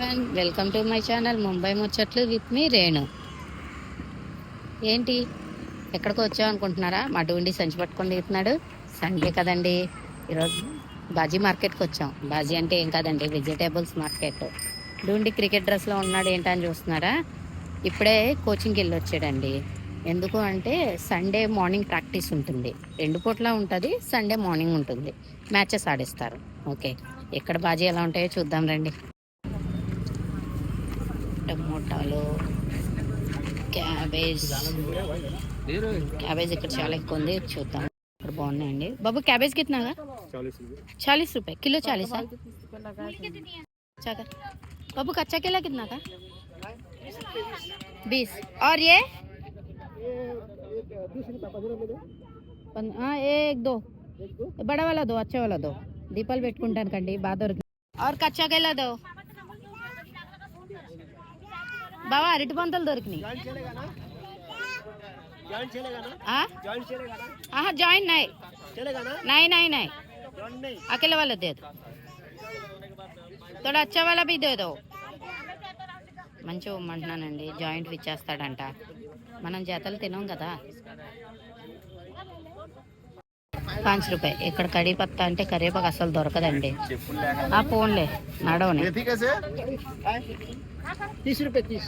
Everyone, welcome to my channel Mumbai ముచ్చట్లు with me Renu. ఏంటి ఎక్కడికి వచ్చావు అనుకుంటున్నారా? మా డూండి సంచి పట్టుకొని దిగుతున్నాడు. సండే కదండి, ఈరోజు బాజీ మార్కెట్కి వచ్చాం. బాజీ అంటే ఏం కాదండి, వెజిటేబుల్స్ మార్కెట్. డూండి క్రికెట్ డ్రెస్లో ఉన్నాడు ఏంటని చూస్తున్నారా? ఇప్పుడే కోచింగ్కి వెళ్ళి వచ్చాడండి. ఎందుకు అంటే సండే మార్నింగ్ ప్రాక్టీస్ ఉంటుంది, 2 పూట్ల ఉంటుంది. సండే మార్నింగ్ ఉంటుంది, మ్యాచెస్ ఆడిస్తారు. ఓకే, ఎక్కడ బాజీ ఎలా ఉంటాయో చూద్దాం రండి. టమోటాలు, క్యాబేజ్ ఇక్కడ చాలా ఎక్కువ ఉంది, చూద్దాం. ఇక్కడ బాగున్నాయండి. బాబు క్యాబేజ్ కితనాగా? 40 रुपए किलो. 40 बाबू कच्चा केला कितना का? 20. और ये 1 2 बड़ा वाला दो, अच्छा वाला दो. దీపాలు పెట్టుకుంటాను కండి, బాగా దొరికి. और कच्चा केला दो బావా. అరటి పంతలు దొరికినాయి. జాయిన్ नहीं अकेले वाला दे दो, थोड़ा अच्छा वाला भी दे दो. మంచిగా ఇమ్మంటున్నానండి, జాయింట్ ఇచ్చేస్తాడంట. మనం జతలు తినాం కదా. 5 रुपए. ఇక్కడ కడి పత్తా అంటే కరివేపాకు అసలు దొరకదండి. ఆ ఫోన్లే నడవని. 30 रुपए 30.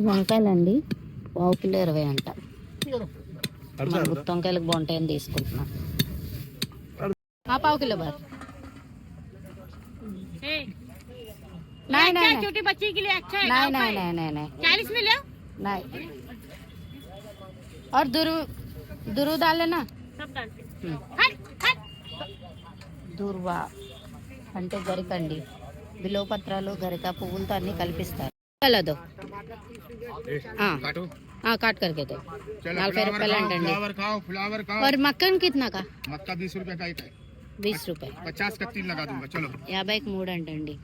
వంకాయలండి, పావు కిలో 20 అంట. మన గుత్తి వంకాయలకు బాగుంటాయని తీసుకుంటున్నాం. పావు కిలో బార్. छोटी बच्ची के लिए अच्छा है. नहीं 40 में लो. नहीं, और दुरू डाल लेना. सब डालते. దుర్వా అంటే గరికండి. బిలోపత్రాలు, గరిక పువ్వులతో అన్ని కల్పిస్తారు. దో काट करके दो. 40 रुपए అంటండి. और मक्खन कितना का? मक्का 20 रुपए का एक है. 20 रुपए. 50 का 3 लगा दूंगा. चलो 50 కి 3 అంటండి.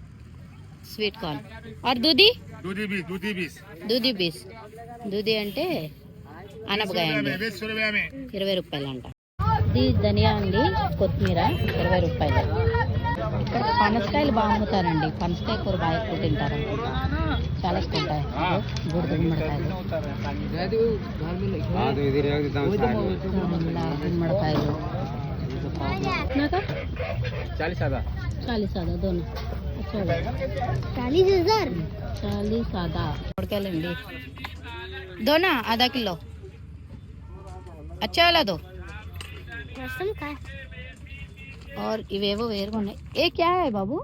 Sweet corn. और दूधी 20. दूधी అంటే అనపకాయ అండి, 20 రూపాయలు అంట. ఇది ధనియా అండి, కొత్తిమీర 20 రూపాయలు. ఇక్కడ పనసకాయలు బాగా అమ్ముతారండి. పనసకాయ కూర బాగా ఎక్కువ తింటారు అనుకుంటా, చాలా ఎక్కువ ఉంటాయి. బుడిద గుమ్మడికాయలు, గుమ్మడికాయలు. 40 आधा दोनों. अच्छा 40,000. 40 आधा गुड़कायలండి. दोना आधा किलो. अच्छा वाला दो. और इवेवो వేరుగా ఉన్నాయి. ఏ क्या है बाबू?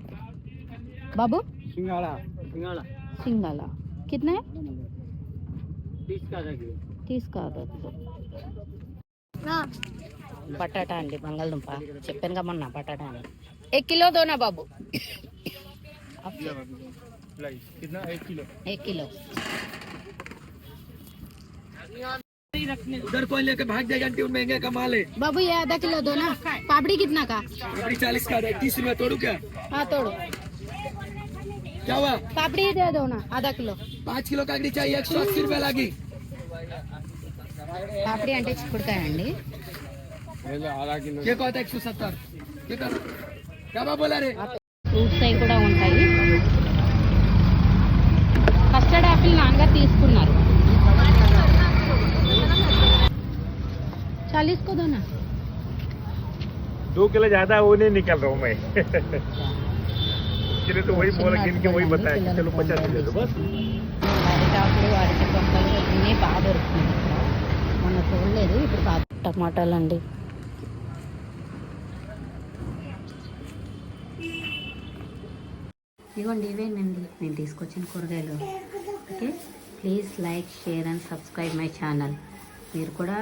बाबू सिंगाड़ा कितना है? 30 का आधा किलो. బటాటా అండి, బంగాళదుంప. చెప్పాను కదా మొన్న బటాటా అని. 1 किलो दो ना बाबू. 1 किलो. उधर कोई लेके भाग जाएगा, महंगे कमा ले. बाबू ये आधा किलो दो ना. पापड़ी कितना का? पापड़ी 40 का. 30 रुपए तोड़ू क्या? हाँ तोड़ो. क्या हुआ? पापड़ी दे दो ना आधा किलो. 5 किलो काकड़ी चाहिए. 180 रुपए लागी. పాపడి అంటే చిక్కుడుకాయ అండి. ये कहता 170. क्या बोला रे? ఫ్రూట్స్ అవి కూడా ఉంటాయి. కస్టర్డ్ యాపిల్ నాన్నగా తీసుకున్నారు. 40 को दो ना. 2 किलो ज्यादा वो नहीं निकल रहा हूँ मैं. इसलिए तो वही बोला, गिन के वही बताया कि चलो 50 दे दो बस. అరిటాకులు, అరటి పొంగలు అన్నీ బాగా దొరుకుతున్నాయి. మొన్న చూడలేదు, ఇప్పుడు బాగా. టమాటాలు అండి. ఇవ్వండి, ఇవేనండి నేను తీసుకొచ్చిన కూరగాయలు. Okay, please like, share and subscribe my channel. మీరు కూడా